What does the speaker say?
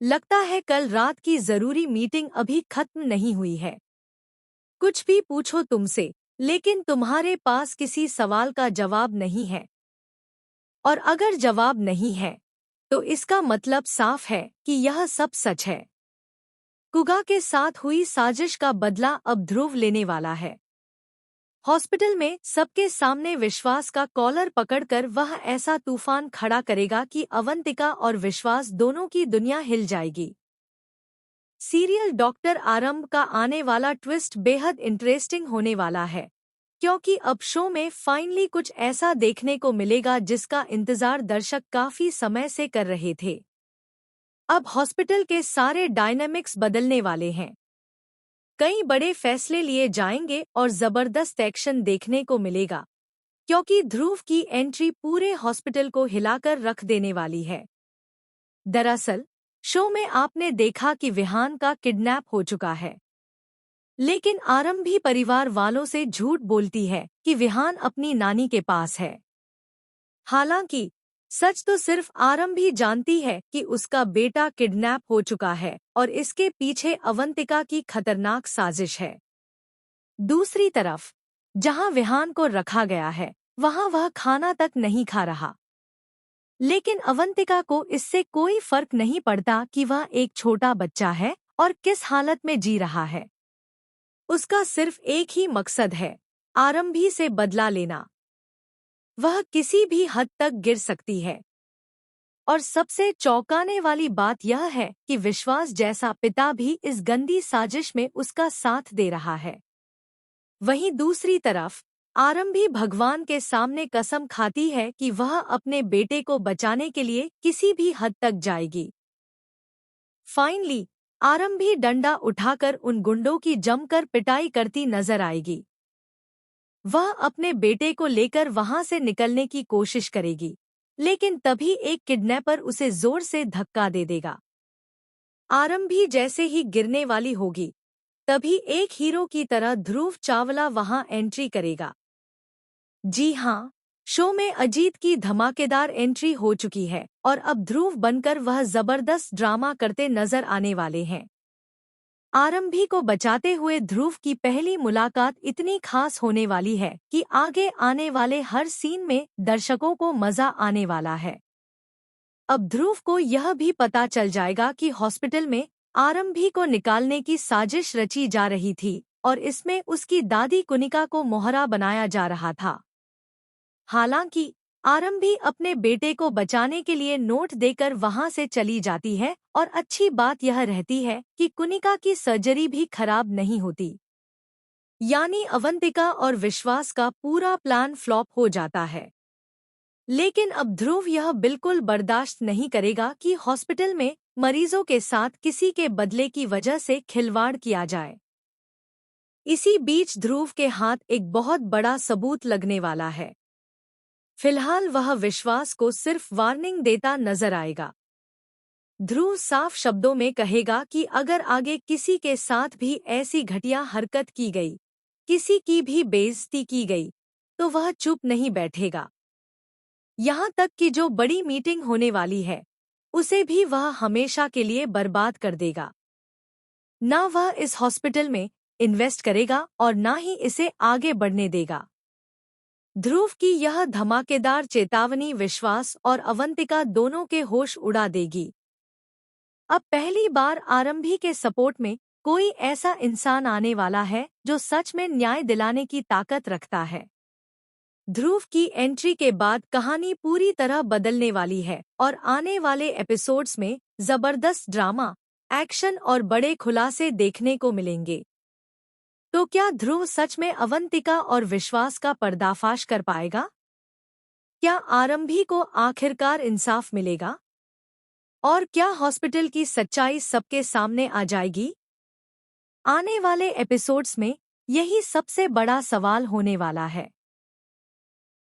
लगता है कल रात की जरूरी मीटिंग अभी खत्म नहीं हुई है। कुछ भी पूछो तुमसे, लेकिन तुम्हारे पास किसी सवाल का जवाब नहीं है। और अगर जवाब नहीं है, तो इसका मतलब साफ है कि यह सब सच है। कुगा के साथ हुई साजिश का बदला अब ध्रुव लेने वाला है। हॉस्पिटल में सबके सामने विश्वास का कॉलर पकड़कर वह ऐसा तूफान खड़ा करेगा कि अवंतिका और विश्वास दोनों की दुनिया हिल जाएगी। सीरियल डॉक्टर आरंभ का आने वाला ट्विस्ट बेहद इंटरेस्टिंग होने वाला है, क्योंकि अब शो में फाइनली कुछ ऐसा देखने को मिलेगा जिसका इंतजार दर्शक काफी समय से कर रहे थे। अब हॉस्पिटल के सारे डायनामिक्स बदलने वाले हैं। कई बड़े फैसले लिए जाएंगे और जबरदस्त एक्शन देखने को मिलेगा, क्योंकि ध्रुव की एंट्री पूरे हॉस्पिटल को हिलाकर रख देने वाली है। दरअसल शो में आपने देखा कि विहान का किडनैप हो चुका है, लेकिन आरंभ भी परिवार वालों से झूठ बोलती है कि विहान अपनी नानी के पास है। हालांकि सच तो सिर्फ आरंभ ही जानती है कि उसका बेटा किडनैप हो चुका है और इसके पीछे अवंतिका की खतरनाक साजिश है। दूसरी तरफ जहां विहान को रखा गया है, वहां वह खाना तक नहीं खा रहा। लेकिन अवंतिका को इससे कोई फर्क नहीं पड़ता कि वह एक छोटा बच्चा है और किस हालत में जी रहा है। उसका सिर्फ एक ही मकसद है, आरंभी से बदला लेना। वह किसी भी हद तक गिर सकती है। और सबसे चौंकाने वाली बात यह है कि विश्वास जैसा पिता भी इस गंदी साजिश में उसका साथ दे रहा है। वहीं दूसरी तरफ आरंभी भगवान के सामने कसम खाती है कि वह अपने बेटे को बचाने के लिए किसी भी हद तक जाएगी। फाइनली आरंभी डंडा उठाकर उन गुंडों की जमकर पिटाई करती नजर आएगी। वह अपने बेटे को लेकर वहां से निकलने की कोशिश करेगी, लेकिन तभी एक किडनैपर उसे जोर से धक्का दे देगा। आरंभी जैसे ही गिरने वाली होगी, तभी एक हीरो की तरह ध्रुव चावला वहां एंट्री करेगा। जी हाँ, शो में अजीत की धमाकेदार एंट्री हो चुकी है और अब ध्रुव बनकर वह जबरदस्त ड्रामा करते नजर आने वाले हैं। आरंभी को बचाते हुए ध्रुव की पहली मुलाकात इतनी खास होने वाली है कि आगे आने वाले हर सीन में दर्शकों को मजा आने वाला है। अब ध्रुव को यह भी पता चल जाएगा कि हॉस्पिटल में आरंभी को निकालने की साजिश रची जा रही थी और इसमें उसकी दादी कुनिका को मोहरा बनाया जा रहा था। हालांकि आरंभी अपने बेटे को बचाने के लिए नोट देकर वहां से चली जाती है और अच्छी बात यह रहती है कि कुनिका की सर्जरी भी खराब नहीं होती। यानी अवंतिका और विश्वास का पूरा प्लान फ्लॉप हो जाता है। लेकिन अब ध्रुव यह बिल्कुल बर्दाश्त नहीं करेगा कि हॉस्पिटल में मरीजों के साथ किसी के बदले की वजह से खिलवाड़ किया जाए। इसी बीच ध्रुव के हाथ एक बहुत बड़ा सबूत लगने वाला है। फिलहाल वह विश्वास को सिर्फ वार्निंग देता नजर आएगा। ध्रुव साफ शब्दों में कहेगा कि अगर आगे किसी के साथ भी ऐसी घटिया हरकत की गई, किसी की भी बेइज्जती की गई, तो वह चुप नहीं बैठेगा। यहाँ तक कि जो बड़ी मीटिंग होने वाली है, उसे भी वह हमेशा के लिए बर्बाद कर देगा। ना वह इस हॉस्पिटल में इन्वेस्ट करेगा और ना ही इसे आगे बढ़ने देगा। ध्रुव की यह धमाकेदार चेतावनी विश्वास और अवंतिका दोनों के होश उड़ा देगी। अब पहली बार आरंभी के सपोर्ट में कोई ऐसा इंसान आने वाला है जो सच में न्याय दिलाने की ताकत रखता है। ध्रुव की एंट्री के बाद कहानी पूरी तरह बदलने वाली है और आने वाले एपिसोड्स में जबरदस्त ड्रामा, एक्शन और बड़े खुलासे देखने को मिलेंगे। तो क्या ध्रुव सच में अवंतिका और विश्वास का पर्दाफाश कर पाएगा? क्या आरंभी को आखिरकार इंसाफ मिलेगा? और क्या हॉस्पिटल की सच्चाई सबके सामने आ जाएगी? आने वाले एपिसोड्स में यही सबसे बड़ा सवाल होने वाला है।